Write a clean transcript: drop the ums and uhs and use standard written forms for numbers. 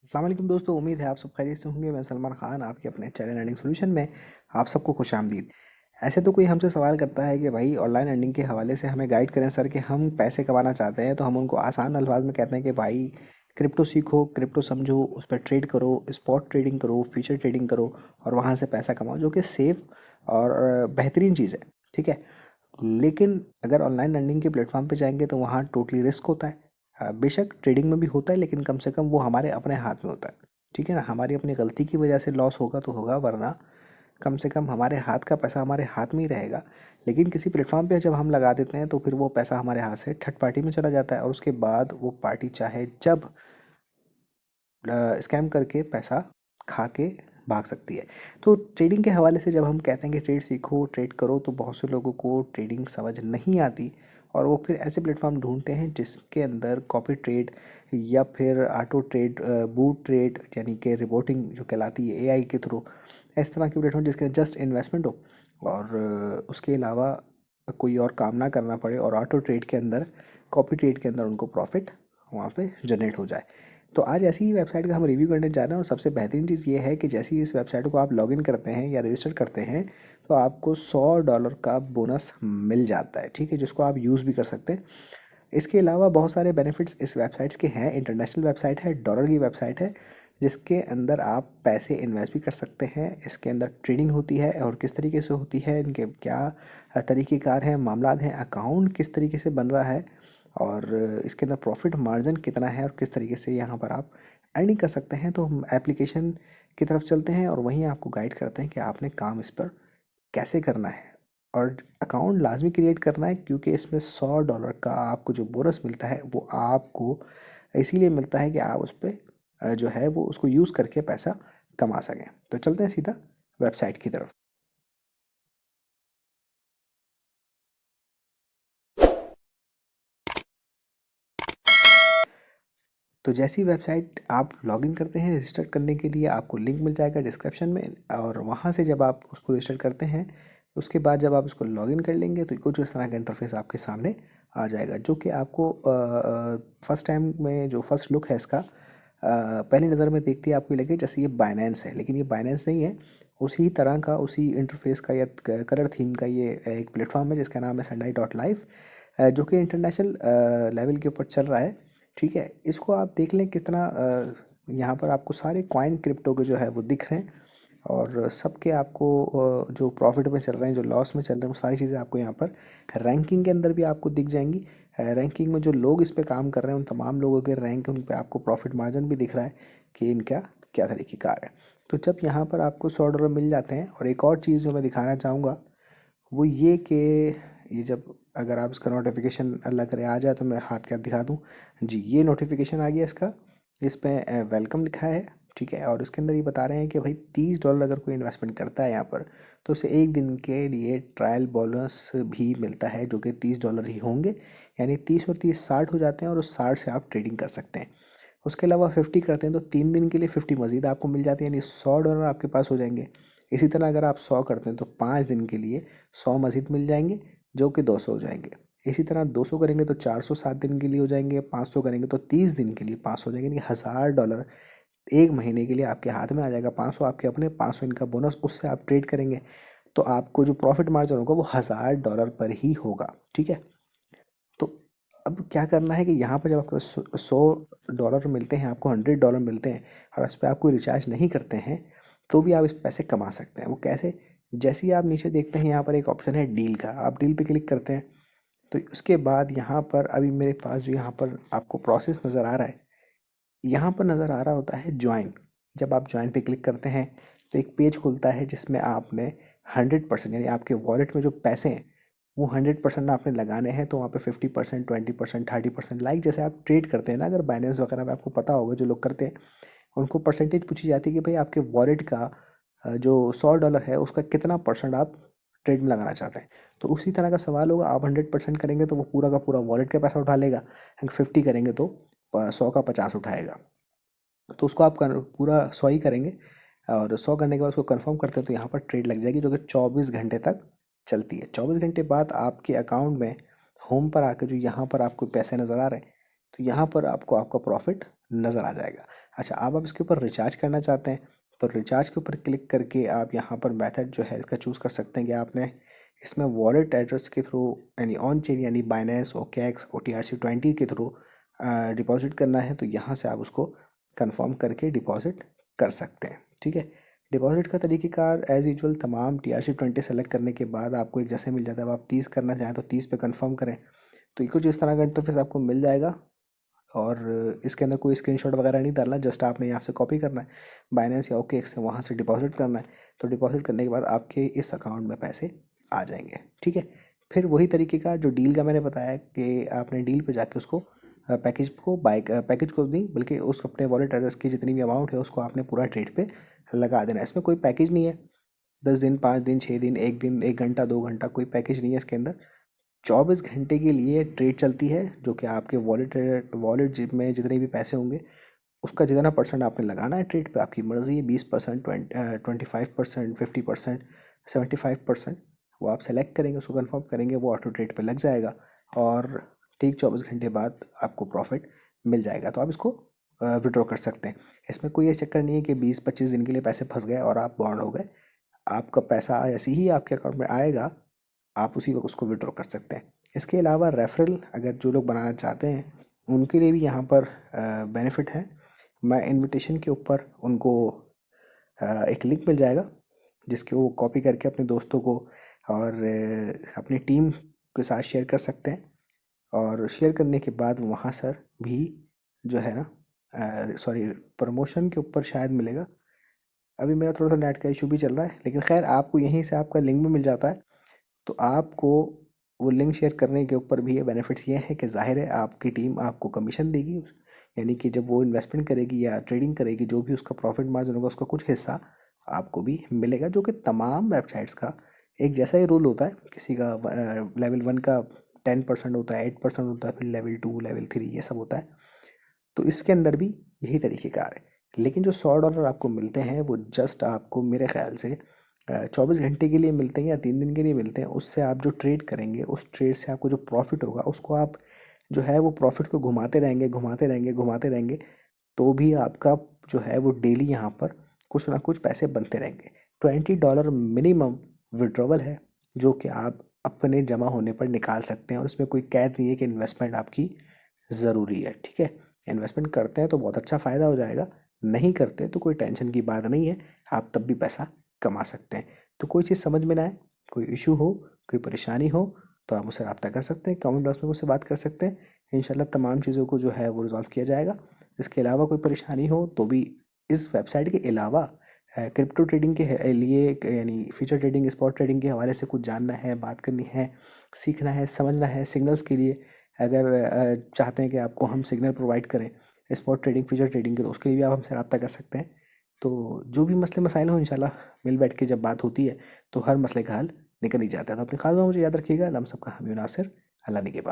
अस्सलाम वालेकुम दोस्तों, उम्मीद है आप सब खैरियत से होंगे। मैं सलमान ख़ान आपके अपने चैनल अर्निंग सॉल्यूशन में आप सबको खुशामदीद। ऐसे तो कोई हमसे सवाल करता है कि भाई ऑनलाइन अर्निंग के हवाले से हमें गाइड करें सर, कि हम पैसे कमाना चाहते हैं। तो हम उनको आसान अल्फाज में कहते हैं कि भाई क्रिप्टो सीखो, क्रिप्टो समझो, उस पर ट्रेड करो, स्पॉट ट्रेडिंग करो, फ्यूचर ट्रेडिंग करो और वहाँ से पैसा कमाओ, जो कि सेफ़ और बेहतरीन चीज़ है। ठीक है। लेकिन अगर ऑनलाइन अर्निंग के प्लेटफॉर्म पे जाएंगे तो वहाँ टोटली रिस्क होता है। बेशक ट्रेडिंग में भी होता है, लेकिन कम से कम वो हमारे अपने हाथ में होता है। ठीक है ना, हमारी अपनी गलती की वजह से लॉस होगा तो होगा, वरना कम से कम हमारे हाथ का पैसा हमारे हाथ में ही रहेगा। लेकिन किसी प्लेटफॉर्म पे जब हम लगा देते हैं तो फिर वो पैसा हमारे हाथ से थर्ड पार्टी में चला जाता है, और उसके बाद वो पार्टी चाहे जब स्कैम करके पैसा खा के भाग सकती है। तो ट्रेडिंग के हवाले से जब हम कहते हैं कि ट्रेड सीखो, ट्रेड करो, तो बहुत से लोगों को ट्रेडिंग समझ नहीं आती, और वो फिर ऐसे प्लेटफॉर्म ढूंढते हैं जिसके अंदर कॉपी ट्रेड या फिर ऑटो ट्रेड, बूट ट्रेड यानी कि रिपोर्टिंग जो कहलाती है एआई के थ्रू, इस तरह के प्लेटफॉर्म जिसके जस्ट इन्वेस्टमेंट हो और उसके अलावा कोई और काम ना करना पड़े, और ऑटो ट्रेड के अंदर, कॉपी ट्रेड के अंदर उनको प्रॉफिट वहाँ पे जनरेट हो जाए। तो आज ऐसी ही वेबसाइट का हम रिव्यू करने जा रहे हैं, और सबसे बेहतरीन चीज़ ये है कि जैसे ही इस वेबसाइट को आप लॉगिन करते हैं या रजिस्टर करते हैं तो आपको $100 का बोनस मिल जाता है। ठीक है, जिसको आप यूज़ भी कर सकते हैं। इसके अलावा बहुत सारे बेनिफिट्स इस वेबसाइट्स के हैं। इंटरनेशनल वेबसाइट है, डॉलर की वेबसाइट है, जिसके अंदर आप पैसे इन्वेस्ट भी कर सकते हैं। इसके अंदर ट्रेडिंग होती है, और किस तरीके से होती है, इनके क्या तरीक़ेकार हैं, मामला हैं, अकाउंट किस तरीके से बन रहा है, और इसके अंदर प्रॉफिट मार्जिन कितना है, और किस तरीके से यहाँ पर आप अर्निंग कर सकते हैं। तो हम एप्लीकेशन की तरफ चलते हैं और वहीं आपको गाइड करते हैं कि आपने काम इस पर कैसे करना है। और अकाउंट लाजमी क्रिएट करना है, क्योंकि इसमें $100 का आपको जो बोनस मिलता है वो आपको इसीलिए मिलता है कि आप उस पर जो है वो उसको यूज़ करके पैसा कमा सकें। तो चलते हैं सीधा वेबसाइट की तरफ। तो जैसी वेबसाइट आप लॉगिन करते हैं, रजिस्टर करने के लिए आपको लिंक मिल जाएगा डिस्क्रिप्शन में, और वहाँ से जब आप उसको रजिस्टर करते हैं, उसके बाद जब आप उसको लॉगिन कर लेंगे तो कुछ इस तरह का इंटरफेस आपके सामने आ जाएगा, जो कि आपको फर्स्ट टाइम में जो फर्स्ट लुक है इसका, पहली नज़र में देखते ही आपको लगे जैसे ये बाइनेंस है, लेकिन ये बाइनेंस नहीं है। उसी तरह का, उसी इंटरफेस का या कलर थीम का ये एक प्लेटफॉर्म है जिसका नाम है sunday.life, जो कि इंटरनेशनल लेवल के ऊपर चल रहा है। ठीक है, इसको आप देख लें कितना यहाँ पर आपको सारे कॉइन क्रिप्टो के जो है वो दिख रहे हैं, और सबके आपको जो प्रॉफिट में चल रहे हैं, जो लॉस में चल रहे हैं, वो सारी चीज़ें आपको यहाँ पर रैंकिंग के अंदर भी आपको दिख जाएंगी। रैंकिंग में जो लोग इस पे काम कर रहे हैं उन तमाम लोगों के रैंक, उन पे आपको प्रॉफिट मार्जिन भी दिख रहा है कि इनका क्या तरीक़ेकार है। तो जब यहाँ पर आपको $100 मिल जाते हैं, और एक और चीज़ जो मैं दिखाना चाहूँगा वो ये कि ये जब, अगर आप इसका नोटिफिकेशन अल्लाह करे आ जाए तो मैं हाथ क्या दिखा दूँ। जी, ये नोटिफिकेशन आ गया इसका। इस पे वेलकम लिखा है। ठीक है, और इसके अंदर ये बता रहे हैं कि भाई $30 अगर कोई इन्वेस्टमेंट करता है यहाँ पर, तो उसे एक दिन के लिए ट्रायल बोनस भी मिलता है, जो कि $30 ही होंगे। यानी 30 और 30 60 हो जाते हैं, और उस 60 से आप ट्रेडिंग कर सकते हैं। उसके अलावा 50 करते हैं तो 3 दिन के लिए 50 मज़ीद आपको मिल जाती है, यानी $100 आपके पास हो जाएंगे। इसी तरह अगर आप 100 करते हैं तो 5 दिन के लिए 100 मज़ीद मिल जाएंगे, जो कि 200 हो जाएंगे। इसी तरह 200 करेंगे तो 400 7 दिन के लिए हो जाएंगे, 500 करेंगे तो 30 दिन के लिए 500 हो जाएंगे, यानी $1000 एक महीने के लिए आपके हाथ में आ जाएगा। 500 आपके अपने, 500 इनका बोनस, उससे आप ट्रेड करेंगे तो आपको जो प्रॉफिट मार्जिन होगा वो $1000 पर ही होगा। ठीक है। तो अब क्या करना है कि यहाँ पर जब आपको $100 मिलते हैं, आपको $100 मिलते हैं, और उस पर आप कोई रिचार्ज नहीं करते हैं, तो भी आप इस पैसे कमा सकते हैं। वो कैसे? जैसे ही आप नीचे देखते हैं यहाँ पर एक ऑप्शन है डील का, आप डील पे क्लिक करते हैं तो उसके बाद यहाँ पर अभी मेरे पास जो यहाँ पर आपको प्रोसेस नज़र आ रहा है, यहाँ पर नज़र आ रहा होता है ज्वाइन। जब आप ज्वाइन पे क्लिक करते हैं तो एक पेज खुलता है जिसमें आपने 100%, यानी आपके वॉलेट में जो पैसे हैं वो 100% आपने लगाने हैं। तो वहाँ पे 50%, 20%, 30%, लाइक जैसे आप ट्रेड करते हैं ना, अगर बाइनेंस वगैरह में आपको पता होगा, जो लोग करते हैं उनको परसेंटेज पूछी जाती है कि भाई आपके वॉलेट का जो $100 है उसका कितना परसेंट आप ट्रेड में लगाना चाहते हैं। तो उसी तरह का सवाल होगा, आप 100% करेंगे तो वो पूरा का पूरा वॉलेट का पैसा उठा लेगा, अगर 50 करेंगे तो 100 का 50 उठाएगा। तो उसको आप पूरा 100 ही करेंगे, और 100 करने के बाद उसको कंफर्म करते हैं तो यहाँ पर ट्रेड लग जाएगी, जो कि 24 घंटे तक चलती है। 24 घंटे बाद आपके अकाउंट में होम पर आकर जो यहाँ पर आपको पैसे नज़र आ रहे हैं, तो यहाँ पर आपको आपका प्रॉफिट नज़र आ जाएगा। अच्छा, आप इसके ऊपर रिचार्ज करना चाहते हैं तो रिचार्ज के ऊपर क्लिक करके आप यहाँ पर मेथड जो है इसका चूज़ कर सकते हैं कि आपने इसमें वॉलेट एड्रेस के थ्रू यानी ऑन चेन यानी बाइनेंस, ओकेएक्स, OTRC20 के थ्रू डिपॉजिट करना है तो यहाँ से आप उसको कंफर्म करके डिपॉजिट कर सकते हैं। ठीक है, डिपॉजिट का तरीक़ेकार एज़ यूजुअल तमाम TRC20 सेलेक्ट करने के बाद आपको एक जैसे मिल जाता है। अब आप 30 करना चाहें तो 30 पे कंफर्म करें तो ये कुछ इस तरह का इंटरफेस आपको मिल जाएगा। और इसके अंदर कोई स्क्रीनशॉट वगैरह नहीं डालना, जस्ट आपने यहाँ से कॉपी करना है बाइनेंस या OKX से, वहाँ से डिपॉजिट करना है। तो डिपॉजिट करने के बाद आपके इस अकाउंट में पैसे आ जाएंगे। ठीक है, फिर वही तरीके का जो डील का मैंने बताया कि आपने डील पे जाके उसको पैकेज को बाय पैकेज को नहीं बल्कि उस अपने वॉलेट एड्रेस की जितनी भी अमाउंट है उसको आपने पूरा ट्रेड पे लगा देना है। इसमें कोई पैकेज नहीं है, 10 दिन, 5 दिन, 6 दिन, 1 दिन, 1 घंटा, 2 घंटा, कोई पैकेज नहीं है इसके अंदर। 24 घंटे के लिए ट्रेड चलती है जो कि आपके वॉलेट जिप में जितने भी पैसे होंगे उसका जितना परसेंट आपने लगाना है ट्रेड पे आपकी मर्ज़ी है, 20%, 25%, 50%, 75%, वो आप सेलेक्ट करेंगे, उसको कंफर्म करेंगे, वो ऑटो ट्रेड पे लग जाएगा और ठीक 24 घंटे बाद आपको प्रॉफिट मिल जाएगा। तो आप इसको विड्रॉ कर सकते हैं। इसमें कोई ये चक्कर नहीं है कि 20-25 दिन के लिए पैसे फंस गए और आप बॉन्ड हो गए। आपका पैसा ऐसे ही आपके अकाउंट में आएगा, आप उसी वक्त उसको विड्रॉ कर सकते हैं। इसके अलावा रेफरल अगर जो लोग बनाना चाहते हैं उनके लिए भी यहाँ पर बेनिफिट है। मैं इनविटेशन के ऊपर उनको एक लिंक मिल जाएगा जिसके वो कॉपी करके अपने दोस्तों को और अपनी टीम के साथ शेयर कर सकते हैं और शेयर करने के बाद वहाँ सर भी जो है ना सॉरी प्रमोशन के ऊपर शायद मिलेगा। अभी मेरा थोड़ा सा नेट का इशू भी चल रहा है लेकिन खैर आपको यहीं से आपका लिंक भी मिल जाता है। तो आपको वो लिंक शेयर करने के ऊपर भी ये बेनिफिट्स ये हैं कि ज़ाहिर है आपकी टीम आपको कमीशन देगी, यानी कि जब वो इन्वेस्टमेंट करेगी या ट्रेडिंग करेगी जो भी उसका प्रॉफिट मार्जिन होगा उसका कुछ हिस्सा आपको भी मिलेगा, जो कि तमाम वेबसाइट्स का एक जैसा ही रूल होता है। किसी का लेवल 1 का 10% होता है, 8% होता है, फिर लेवल 2, लेवल 3 ये सब होता है। तो इसके अंदर भी यही तरीक़ेकार है। लेकिन जो $100 आपको मिलते हैं वो जस्ट आपको मेरे ख्याल से 24 घंटे के लिए मिलते हैं या 3 दिन के लिए मिलते हैं। उससे आप जो ट्रेड करेंगे उस ट्रेड से आपको जो प्रॉफिट होगा उसको आप जो है वो प्रॉफिट को घुमाते रहेंगे, घुमाते रहेंगे, घुमाते रहेंगे, तो भी आपका जो है वो डेली यहाँ पर कुछ ना कुछ पैसे बनते रहेंगे। $20 मिनिमम विड्रॉवल है जो कि आप अपने जमा होने पर निकाल सकते हैं और उसमें कोई कैद नहीं है कि इन्वेस्टमेंट आपकी ज़रूरी है। ठीक है, इन्वेस्टमेंट करते हैं तो बहुत अच्छा फ़ायदा हो जाएगा, नहीं करते तो कोई टेंशन की बात नहीं है, आप तब भी पैसा कमा सकते हैं। तो कोई चीज़ समझ में ना आए, कोई इशू हो, कोई परेशानी हो तो आप मुझसे रब्ता कर सकते हैं, कमेंट बॉक्स में मुझसे बात कर सकते हैं। इंशाल्लाह तमाम चीज़ों को जो है वो रिज़ॉल्व किया जाएगा। इसके अलावा कोई परेशानी हो तो भी इस वेबसाइट के अलावा क्रिप्टो ट्रेडिंग के लिए यानी फ्यूचर ट्रेडिंग, स्पॉट ट्रेडिंग के हवाले से कुछ जानना है, बात करनी है, सीखना है, समझना है, सिग्नल्स के लिए अगर चाहते हैं कि आपको हम सिग्नल प्रोवाइड करें स्पॉट ट्रेडिंग, फ्यूचर ट्रेडिंग के, तो उसके लिए भी आप हमसे रब्ता कर सकते हैं। तो जो भी मसले मसाइल हो इंशाल्लाह मिल बैठ के जब बात होती है तो हर मसले का हल निकल ही जाता है। तो अपने ख़ास दुआ मुझे याद रखिएगा। हम सबका हामी नासिर, अल्लाह निगहबान।